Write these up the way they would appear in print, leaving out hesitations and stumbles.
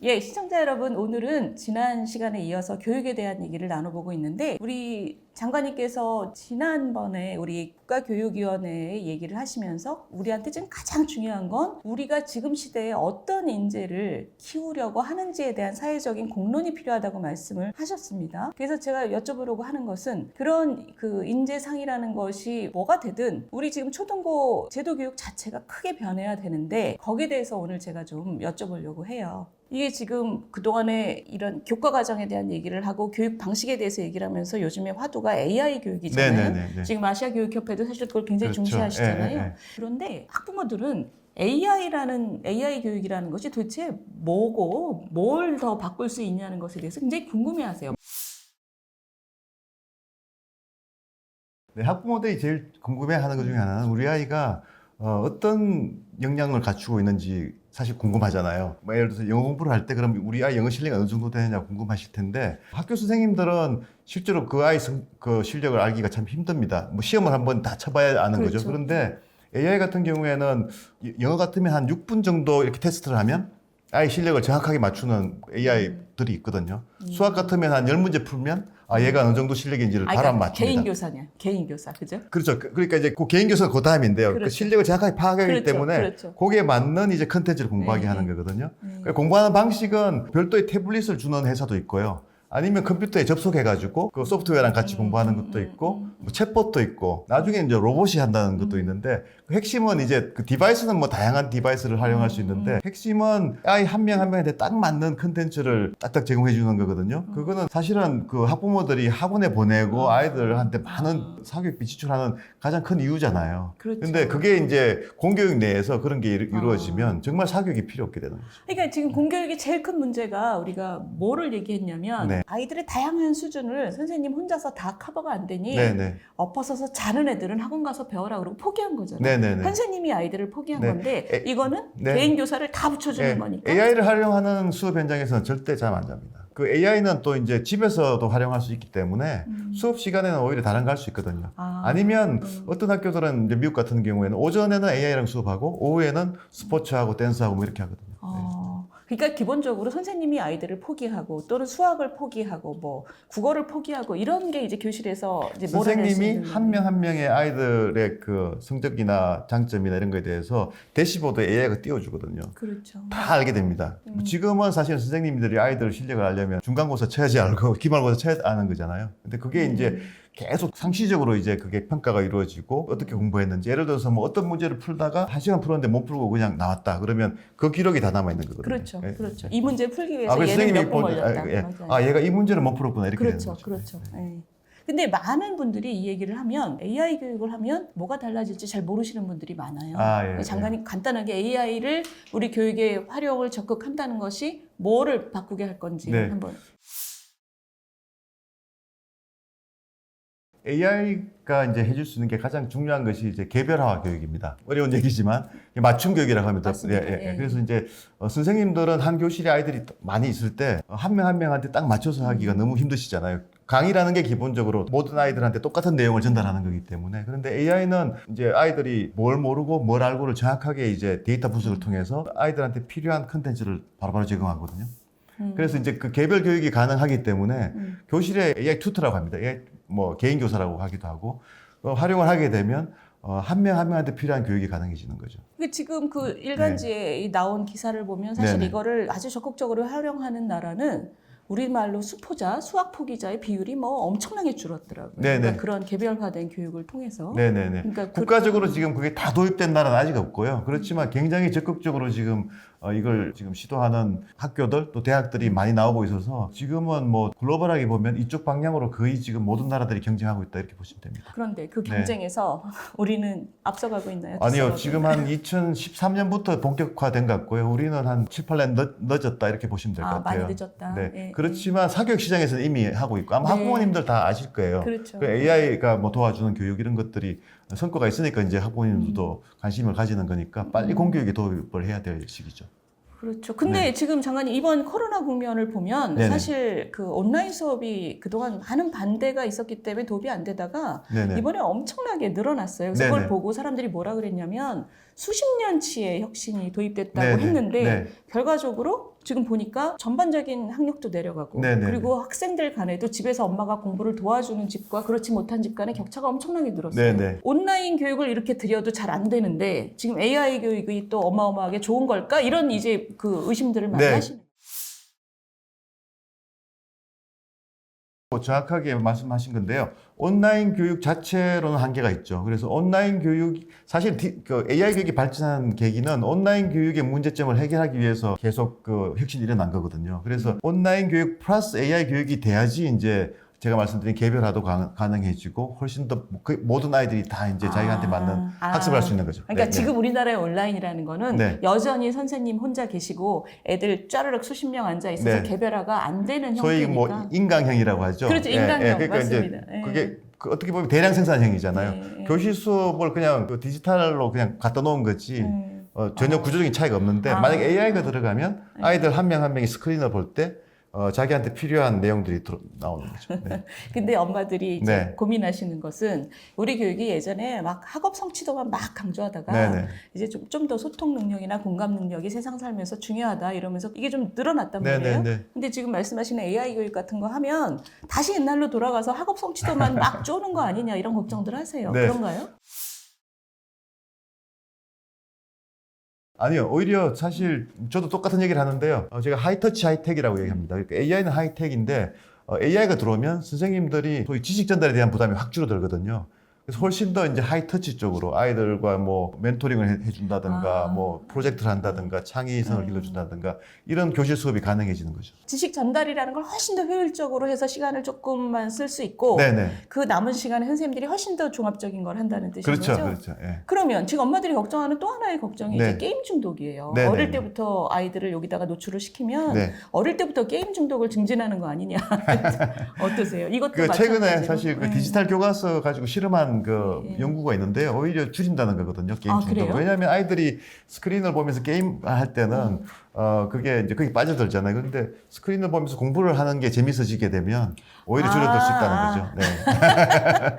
예, 시청자 여러분, 오늘은 지난 시간에 이어서 교육에 대한 얘기를 나눠보고 있는데, 우리 장관님께서 지난번에 우리 국가교육위원회에 얘기를 하시면서 우리한테 지금 가장 중요한 건 우리가 지금 시대에 어떤 인재를 키우려고 하는지에 대한 사회적인 공론이 필요하다고 말씀을 하셨습니다. 그래서 제가 여쭤보려고 하는 것은 그런 그 인재상이라는 것이 뭐가 되든 우리 지금 초등고 제도교육 자체가 크게 변해야 되는데 거기에 대해서 오늘 제가 좀 여쭤보려고 해요. 이게 지금 그동안에 이런 교과 과정에 대한 얘기를 하고 교육 방식에 대해서 얘기를 하면서 요즘에 화두가 AI 교육이잖아요. 네네네. 지금 아시아 교육협회도 사실 그걸 굉장히 그렇죠. 중시하시잖아요. 예. 그런데 학부모들은 AI 교육이라는 것이 도대체 뭐고 뭘 더 바꿀 수 있냐는 것에 대해서 굉장히 궁금해하세요. 네, 학부모들이 제일 궁금해하는 것 중에 하나는 우리 아이가 어떤 역량을 갖추고 있는지 사실 궁금하잖아요. 뭐 예를 들어서 영어 공부를 할 때 그럼 우리 아이 영어 실력이 어느 정도 되느냐 궁금하실 텐데 학교 선생님들은 실제로 그 아이 그 실력을 알기가 참 힘듭니다. 뭐 시험을 한번 다 쳐봐야 아는 그렇죠. 거죠. 그런데 AI 같은 경우에는 영어 같으면 한 6분 정도 이렇게 테스트를 하면 아이 실력을 정확하게 맞추는 AI들이 있거든요. 수학 같으면 한 10문제 풀면 얘가 어느 정도 실력인지를 바로 그러니까 맞춥니다. 개인 교사냐, 개인 교사, 그죠? 그렇죠. 그러니까 이제 그 개인 교사가 그 다음인데요. 그렇죠. 그 실력을 정확하게 파악하기 그렇죠. 때문에 그렇죠. 거기에 맞는 이제 컨텐츠를 공부하게 하는 거거든요. 그러니까 공부하는 방식은 별도의 태블릿을 주는 회사도 있고요. 아니면 컴퓨터에 접속해가지고 그 소프트웨어랑 같이 공부하는 것도 있고, 뭐 챗봇도 있고, 나중에 이제 로봇이 한다는 것도 있는데, 그 핵심은 이제 그 디바이스는 뭐 다양한 디바이스를 활용할 수 있는데, 핵심은 아이 한 명 한 명한테 딱 맞는 컨텐츠를 딱딱 제공해 주는 거거든요. 그거는 사실은 그 학부모들이 학원에 보내고 아이들한테 많은 사교육비 지출하는 가장 큰 이유잖아요. 그렇죠. 근데 그게 이제 공교육 내에서 그런 게 이루어지면 정말 사교육이 필요 없게 되는 거죠. 그러니까 지금 공교육의 제일 큰 문제가 우리가 뭐를 얘기했냐면 네. 아이들의 다양한 수준을 선생님 혼자서 다 커버가 안 되니 네네. 엎어서서 자는 애들은 학원 가서 배워라 그러고 포기한 거잖아요. 네네네. 선생님이 아이들을 포기한 네. 건데 이거는 네. 개인 교사를 다 붙여주는 거니까. AI를 활용하는 수업 현장에서는 절대 잠 안 잡니다. 그 AI는 또 이제 집에서도 활용할 수 있기 때문에 수업 시간에는 오히려 다른 거 할 수 있거든요. 아니면 어떤 학교들은 이제 미국 같은 경우에는 오전에는 AI랑 수업하고 오후에는 스포츠하고 댄스하고 뭐 이렇게 하거든요. 그러니까 기본적으로 선생님이 아이들을 포기하고 또는 수학을 포기하고 뭐 국어를 포기하고 이런 게 이제 교실에서 이제 선생님이 한 명 한 명의 아이들의 그 성적이나 장점이나 이런 거에 대해서 대시보드에 AI가 띄워주거든요. 그렇죠. 다 알게 됩니다. 지금은 사실 선생님들이 아이들 실력을 알려면 중간고사 쳐야지 알고 기말고사 쳐야 아는 거잖아요. 근데 그게 이제 계속 상시적으로 이제 그게 평가가 이루어지고 어떻게 공부했는지 예를 들어서 뭐 어떤 문제를 풀다가 1시간 풀었는데 못 풀고 그냥 나왔다 그러면 그 기록이 다 남아 있는 거거든요. 그렇죠. 예. 그렇죠. 이 문제 풀기 위해서 그래서 얘는 선생님이 몇 번 걸렸다. 맞아요. 얘가 이 문제를 못 풀었구나 이렇게 그렇죠. 되는 거죠. 그렇죠. 예. 근데 많은 분들이 이 얘기를 하면 AI 교육을 하면 뭐가 달라질지 잘 모르시는 분들이 많아요. 예, 장관이 간단하게 AI를 우리 교육에 활용을 적극한다는 것이 뭐를 바꾸게 할 건지 네. 한번. AI가 이제 해줄 수 있는 게 가장 중요한 것이 이제 개별화 교육입니다. 어려운 얘기지만 맞춤 교육이라고 하면 맞습니다. 예. 그래서 이제 선생님들은 한 교실에 아이들이 많이 있을 때 한 명 한 명한테 딱 맞춰서 하기가 너무 힘드시잖아요. 강의라는 게 기본적으로 모든 아이들한테 똑같은 내용을 전달하는 거기 때문에 그런데 AI는 이제 아이들이 뭘 모르고 뭘 알고를 정확하게 이제 데이터 분석을 통해서 아이들한테 필요한 컨텐츠를 바로바로 제공하거든요. 그래서 이제 그 개별 교육이 가능하기 때문에 교실에 AI 튜터라고 합니다. AI 뭐 개인 교사라고 하기도 하고 활용을 하게 되면 한 명 한 명한테 필요한 교육이 가능해지는 거죠. 지금 그 일간지에 나온 기사를 보면 사실 네네. 이거를 아주 적극적으로 활용하는 나라는 우리말로 수포자, 수학 포기자의 비율이 뭐 엄청나게 줄었더라고요. 네네. 그러니까 그런 개별화된 교육을 통해서. 네네네. 그러니까 국가적으로 지금 그게 다 도입된 나라는 아직 없고요. 그렇지만 굉장히 적극적으로 지금 이걸 지금 시도하는 학교들 또 대학들이 많이 나오고 있어서 지금은 뭐 글로벌하게 보면 이쪽 방향으로 거의 지금 모든 나라들이 경쟁하고 있다 이렇게 보시면 됩니다. 그런데 그 경쟁에서 우리는 앞서가고 있나요? 아니요. 뒤서가고 지금 한 2013년부터 본격화된 것 같고요. 우리는 한 7, 8년 늦었다 이렇게 보시면 될 것 같아요. 많이 늦었다. 네. 예, 그렇지만 사교육 시장에서는 이미 하고 있고 아마 네. 학부모님들 다 아실 거예요. 그렇죠. 그 AI가 뭐 도와주는 교육 이런 것들이 성과가 있으니까 이제 학부모님들도 관심을 가지는 거니까 빨리 공교육에 도입을 해야 될 시기죠. 그렇죠. 근데 지금 장관님 이번 코로나 국면을 보면 네네. 사실 그 온라인 수업이 그동안 많은 반대가 있었기 때문에 도입이 안 되다가 네네. 이번에 엄청나게 늘어났어요. 그래서 네네. 그걸 보고 사람들이 뭐라 그랬냐면 수십 년치의 혁신이 도입됐다고 네네. 했는데 네. 결과적으로 지금 보니까 전반적인 학력도 내려가고 네네네. 그리고 학생들 간에도 집에서 엄마가 공부를 도와주는 집과 그렇지 못한 집 간의 격차가 엄청나게 늘었어요. 네네. 온라인 교육을 이렇게 드려도 잘 안 되는데 지금 AI 교육이 또 어마어마하게 좋은 걸까? 이런 이제 그 의심들을 많이 네. 하시는. 정확하게 말씀하신 건데요. 온라인 교육 자체로는 한계가 있죠. 그래서 온라인 교육, 사실 그 AI 교육이 발전한 계기는 온라인 교육의 문제점을 해결하기 위해서 계속 그 혁신이 일어난 거거든요. 그래서 온라인 교육 플러스 AI 교육이 돼야지 이제 제가 말씀드린 개별화도 가능해지고 훨씬 더 모든 아이들이 다 이제 자기한테 맞는 학습을 할 수 있는 거죠. 그러니까 네, 지금 우리나라의 온라인이라는 거는 네. 여전히 선생님 혼자 계시고 애들 짜르륵 수십 명 앉아 있어서 네. 개별화가 안 되는 소위 형태니까. 뭐 인강형이라고 하죠. 그렇죠. 인강형. 그러니까 맞습니다. 이제 예. 그게 어떻게 보면 대량 생산형이잖아요. 네. 교실 수업을 그냥 그 디지털로 그냥 갖다 놓은 거지 전혀 구조적인 차이가 없는데 만약에 AI가 들어가면 아이들 한 명 한 명이 스크린을 볼 때 자기한테 필요한 내용들이 나오는 거죠. 네. 근데 엄마들이 이제 네. 고민하시는 것은 우리 교육이 예전에 막 학업 성취도만 막 강조하다가 네네. 이제 좀 더 소통 능력이나 공감 능력이 세상 살면서 중요하다 이러면서 이게 좀 늘어났단 말이에요. 네네네. 근데 지금 말씀하시는 AI 교육 같은 거 하면 다시 옛날로 돌아가서 학업 성취도만 막 쪼는 거 아니냐 이런 걱정들 하세요. 네. 그런가요? 아니요, 오히려 사실 저도 똑같은 얘기를 하는데요. 제가 하이터치 하이텍이라고 얘기합니다. 그러니까 AI는 하이텍인데 AI가 들어오면 선생님들이 소위 지식 전달에 대한 부담이 확 줄어들거든요. 그래서 훨씬 더 이제 하이터치 쪽으로 아이들과 뭐 멘토링을 해준다든가 뭐 프로젝트를 한다든가 창의성을 길러준다든가 이런 교실 수업이 가능해지는 거죠. 지식 전달이라는 걸 훨씬 더 효율적으로 해서 시간을 조금만 쓸 수 있고 네네. 그 남은 시간에 선생님들이 훨씬 더 종합적인 걸 한다는 뜻인 그렇죠, 거죠? 그렇죠. 예. 그러면 지금 엄마들이 걱정하는 또 하나의 걱정이 네. 이제 게임 중독이에요. 네, 어릴 네, 때부터 아이들을 여기다가 노출을 시키면 네. 어릴 때부터 게임 중독을 증진하는 거 아니냐. 어떠세요? 이것도 그 최근에 마찬가지로? 사실 그 네. 디지털 교과서 가지고 실험한 그 네. 연구가 있는데요. 오히려 줄인다는 거거든요. 게임 아, 중독. 그래요? 왜냐하면 아이들이 스크린을 보면서 게임 할 때는 그게 이제 거기 빠져들잖아요. 그런데 스크린을 보면서 공부를 하는 게 재밌어지게 되면 오히려 줄어들 수 있다는 거죠. 네.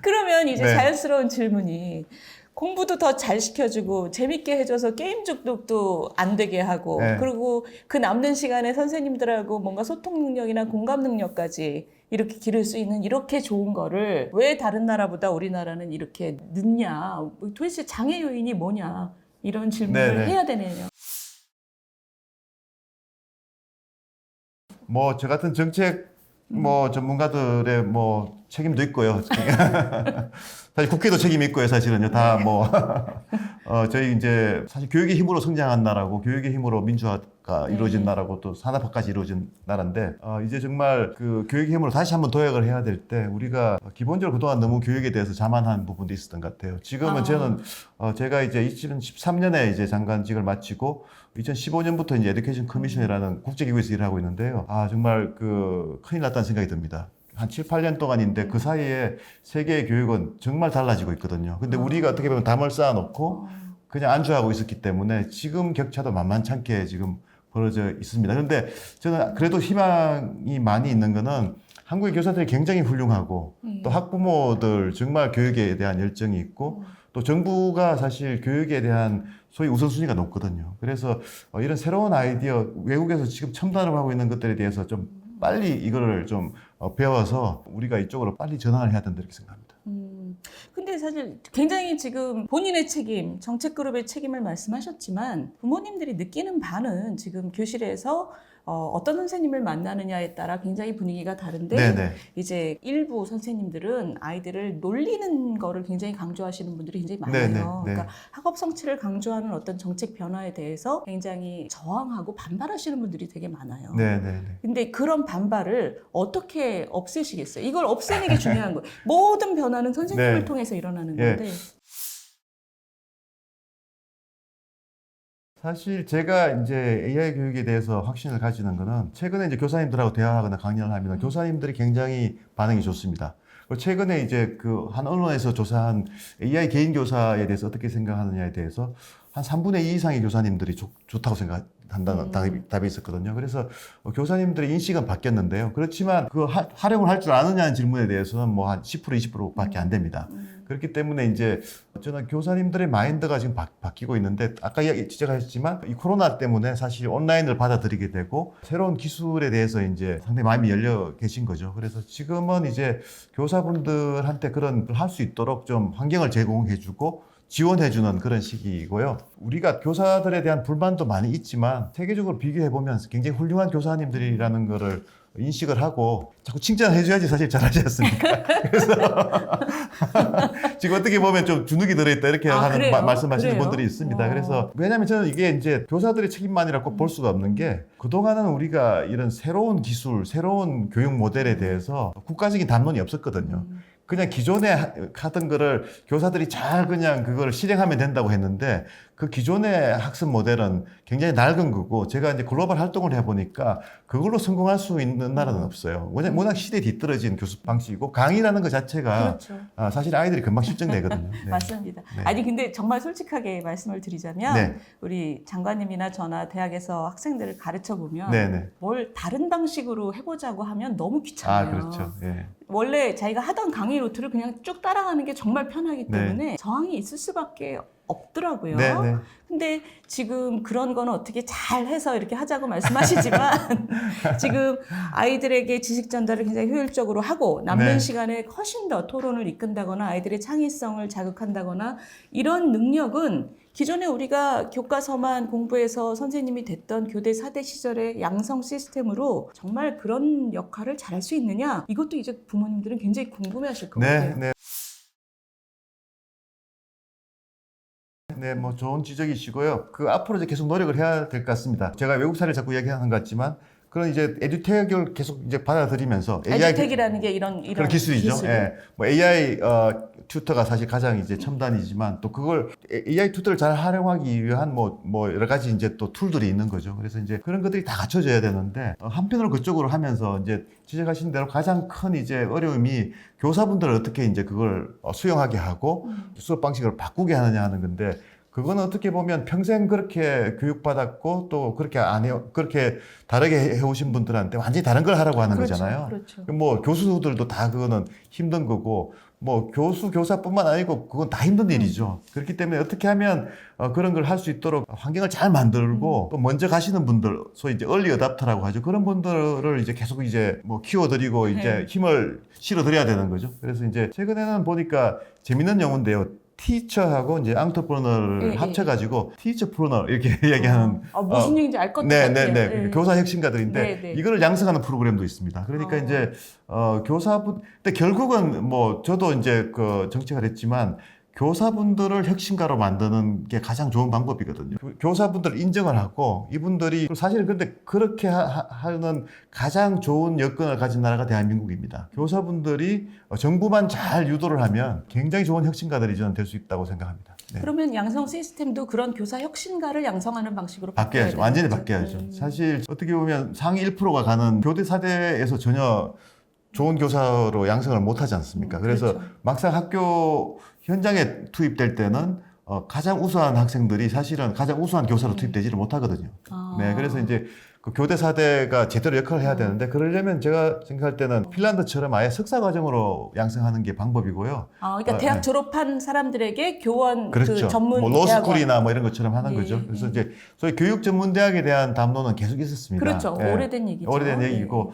그러면 이제 네. 자연스러운 질문이 공부도 더 잘 시켜주고 재밌게 해줘서 게임 중독도 안 되게 하고 네. 그리고 그 남는 시간에 선생님들하고 뭔가 소통 능력이나 공감 능력까지 이렇게 기를 수 있는 이렇게 좋은 거를 왜 다른 나라보다 우리나라는 이렇게 늦냐 도대체 장애 요인이 뭐냐 이런 질문을 네네. 해야 되네요. 뭐 저 같은 정책 뭐 전문가들의 뭐 책임도 있고요. 사실 국회도 책임이 있고요. 사실은요. 다 뭐 저희 이제 사실 교육의 힘으로 성장한 나라고 교육의 힘으로 민주화가 이루어진 나라고 또 산업화까지 이루어진 나라인데 이제 정말 그 교육의 힘으로 다시 한번 도약을 해야 될 때 우리가 기본적으로 그동안 너무 교육에 대해서 자만한 부분도 있었던 것 같아요. 지금은 저는 제가 이제 2013년에 이제 장관직을 마치고 2015년부터 이제 에듀케이션 커미션이라는 국제기구에서 일을 하고 있는데요. 정말 그 큰일 났다는 생각이 듭니다. 한 7, 8년 동안인데 그 사이에 세계의 교육은 정말 달라지고 있거든요. 근데 우리가 어떻게 보면 담을 쌓아놓고 그냥 안주하고 있었기 때문에 지금 격차도 만만찮게 지금 벌어져 있습니다. 그런데 저는 그래도 희망이 많이 있는 거는 한국의 교사들이 굉장히 훌륭하고 또 학부모들 정말 교육에 대한 열정이 있고 또 정부가 사실 교육에 대한 소위 우선순위가 높거든요. 그래서 이런 새로운 아이디어, 외국에서 지금 첨단을 하고 있는 것들에 대해서 좀 빨리 이거를 좀 배워서 우리가 이쪽으로 빨리 전환을 해야 된다 이렇게 생각합니다. 근데 사실 굉장히 지금 본인의 책임, 정책그룹의 책임을 말씀하셨지만 부모님들이 느끼는 바는 지금 교실에서 어떤 선생님을 만나느냐에 따라 굉장히 분위기가 다른데 네네. 이제 일부 선생님들은 아이들을 놀리는 거를 굉장히 강조하시는 분들이 굉장히 많아요. 네네. 네. 그러니까 학업 성취를 강조하는 어떤 정책 변화에 대해서 굉장히 저항하고 반발하시는 분들이 되게 많아요. 네네네. 근데 그런 반발을 어떻게 없애시겠어요? 이걸 없애는 게 중요한 거예요. 모든 변화는 선생님을 네. 통해서 일어나는 예. 건데. 사실 제가 이제 AI 교육에 대해서 확신을 가지는 거는 최근에 이제 교사님들하고 대화하거나 강연을 하면 교사님들이 굉장히 반응이 좋습니다. 그리고 최근에 이제 그 한 언론에서 조사한 AI 개인 교사에 대해서 어떻게 생각하느냐에 대해서 한 3분의 2 이상의 교사님들이 좋다고 한다는 답이 있었거든요. 그래서 교사님들의 인식은 바뀌었는데요. 그렇지만 그 활용을 할 줄 아느냐는 질문에 대해서는 뭐 한 10% 20%밖에 안 됩니다. 그렇기 때문에 이제 저는 교사님들의 마인드가 지금 바뀌고 있는데 아까 지적하셨지만 이 코로나 때문에 사실 온라인을 받아들이게 되고 새로운 기술에 대해서 이제 상당히 마음이 열려 계신 거죠. 그래서 지금은 이제 교사분들한테 그런 걸 할 수 있도록 좀 환경을 제공해주고 지원해주는 그런 시기이고요. 우리가 교사들에 대한 불만도 많이 있지만 세계적으로 비교해보면 굉장히 훌륭한 교사님들이라는 거를 인식을 하고 자꾸 칭찬해줘야지 사실 잘하지 않습니까? 그래서 지금 어떻게 보면 좀 주눅이 들어있다 이렇게 하는 말씀하시는 분들이 있습니다. 그래서 왜냐하면 저는 이게 이제 교사들의 책임만이라고 볼 수가 없는 게 그동안은 우리가 이런 새로운 기술, 새로운 교육 모델에 대해서 국가적인 담론이 없었거든요. 그냥 기존에 하던 거를 교사들이 잘 그냥 그걸 실행하면 된다고 했는데 그 기존의 학습 모델은 굉장히 낡은 거고 제가 이제 글로벌 활동을 해보니까 그걸로 성공할 수 있는 나라는 없어요. 왜냐면 워낙 시대에 뒤떨어진 교수 방식이고 강의라는 것 자체가 그렇죠. 사실 아이들이 금방 실증내거든요. 네. 맞습니다. 네. 아니 근데 정말 솔직하게 말씀을 드리자면 네. 우리 장관님이나 저나 대학에서 학생들을 가르쳐 보면 네. 뭘 다른 방식으로 해보자고 하면 너무 귀찮아요. 그렇죠. 네. 원래 자기가 하던 강의 루트를 그냥 쭉 따라가는 게 정말 편하기 때문에 저항이 있을 수밖에 없더라고요. 네. 근데 지금 그런 거는 어떻게 잘 해서 이렇게 하자고 말씀하시지만 지금 아이들에게 지식 전달을 굉장히 효율적으로 하고 남는 네. 시간에 훨씬 더 토론을 이끈다거나 아이들의 창의성을 자극한다거나 이런 능력은 기존에 우리가 교과서만 공부해서 선생님이 됐던 교대 4대 시절의 양성 시스템으로 정말 그런 역할을 잘할 수 있느냐 이것도 이제 부모님들은 굉장히 궁금해하실 것 같아요. 네, 뭐 좋은 지적이시고요. 그 앞으로 이제 계속 노력을 해야 될 것 같습니다. 제가 외국 사례를 자꾸 얘기하는 것 같지만 그런 이제 에듀텍을 계속 이제 받아들이면서 에듀텍이라는 게 이런 그런 기술이죠. 예. 뭐 AI 튜터가 사실 가장 이제 첨단이지만 또 그걸 AI 튜터를 잘 활용하기 위한 뭐 여러 가지 이제 또 툴들이 있는 거죠. 그래서 이제 그런 것들이 다 갖춰져야 되는데 한편으로 그쪽으로 하면서 이제 지적하신 대로 가장 큰 이제 어려움이 교사분들을 어떻게 이제 그걸 수용하게 하고 수업 방식을 바꾸게 하느냐 하는 건데 그거는 어떻게 보면 평생 그렇게 교육받았고 또 그렇게 그렇게 다르게 해오신 분들한테 완전히 다른 걸 하라고 하는 거잖아요. 그렇죠. 뭐 교수들도 다 그거는 힘든 거고 뭐 교사뿐만 아니고 그건 다 힘든 일이죠. 그렇기 때문에 어떻게 하면 그런 걸 할 수 있도록 환경을 잘 만들고 또 먼저 가시는 분들, 소위 이제 얼리 어답터라고 하죠. 그런 분들을 이제 계속 이제 뭐 키워드리고 이제 힘을 실어드려야 되는 거죠. 그래서 이제 최근에는 보니까 재밌는 용어인데요. 티처하고 이제 앙트르프너를 합쳐가지고 티처프로너 이렇게 이야기하는 무슨 얘기인지 알 것 같아요. 네. 교사 혁신가들인데 네. 이거를 양성하는 프로그램도 있습니다. 그러니까 이제 교사분 근데 결국은 뭐 저도 이제 그 정책을 했지만 교사분들을 혁신가로 만드는 게 가장 좋은 방법이거든요. 교사분들을 인정을 하고 이분들이 사실 근데 그렇게 하는 가장 좋은 여건을 가진 나라가 대한민국입니다. 교사분들이 정부만 잘 유도를 하면 굉장히 좋은 혁신가들이 저는 될 수 있다고 생각합니다. 네. 그러면 양성 시스템도 그런 교사 혁신가를 양성하는 방식으로 바뀌어야죠. 완전히 바뀌어야죠. 사실 어떻게 보면 상위 1%가 가는 교대 4대에서 전혀 좋은 교사로 양성을 못 하지 않습니까? 그래서 그렇죠. 막상 학교 현장에 투입될 때는 가장 우수한 학생들이 사실은 가장 우수한 교사로 투입되지를 못하거든요. 네, 그래서 이제 그 교대 4대가 제대로 역할을 해야 되는데 그러려면 제가 생각할 때는 핀란드처럼 아예 석사 과정으로 양성하는 게 방법이고요. 그러니까 대학 졸업한 사람들에게 교원 그렇죠. 그 전문 뭐 로스쿨이나 뭐 이런 것처럼 하는 네, 거죠. 그래서 이제 소위 교육 전문 대학에 대한 담론은 계속 있었습니다. 그렇죠. 예. 오래된 얘기죠. 오래된 얘기고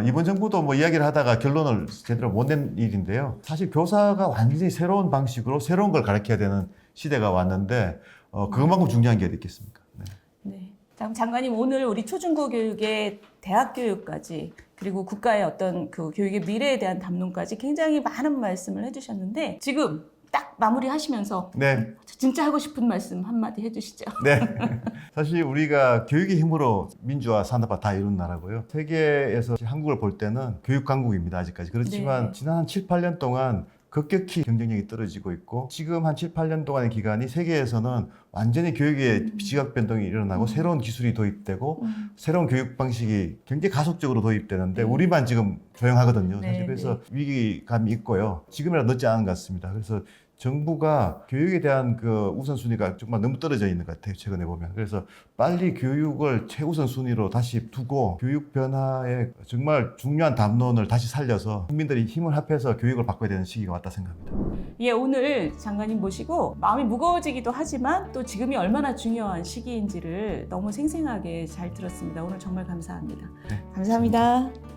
이번 정부도 뭐 이야기를 하다가 결론을 제대로 못 낸 일인데요. 사실 교사가 완전히 새로운 방식으로 새로운 걸 가르쳐야 되는 시대가 왔는데 그것만큼 중요한 게 어디 있겠습니까? 네. 장관님 오늘 우리 초중고 교육의 대학 교육까지 그리고 국가의 어떤 그 교육의 미래에 대한 담론까지 굉장히 많은 말씀을 해주셨는데 지금 딱 마무리하시면서 진짜 하고 싶은 말씀 한마디 해주시죠. 네. 사실 우리가 교육의 힘으로 민주화, 산업화 다 이룬 나라고요. 세계에서 한국을 볼 때는 교육 강국입니다. 아직까지. 그렇지만 지난 한 7, 8년 동안 급격히 경쟁력이 떨어지고 있고 지금 한 7, 8년 동안의 기간이 세계에서는 완전히 교육에 지각 변동이 일어나고 새로운 기술이 도입되고 새로운 교육 방식이 굉장히 가속적으로 도입되는데 우리만 지금 조용하거든요. 사실 그래서 위기감이 있고요. 지금이라도 늦지 않은 것 같습니다. 그래서 정부가 교육에 대한 그 우선순위가 정말 너무 떨어져 있는 것 같아요. 최근에 보면. 그래서 빨리 교육을 최우선 순위로 다시 두고 교육 변화에 정말 중요한 담론을 다시 살려서 국민들이 힘을 합해서 교육을 바꿔야 되는 시기가 왔다 생각합니다. 예, 오늘 장관님 모시고 마음이 무거워지기도 하지만 또 지금이 얼마나 중요한 시기인지를 너무 생생하게 잘 들었습니다. 오늘 정말 감사합니다. 네. 감사합니다.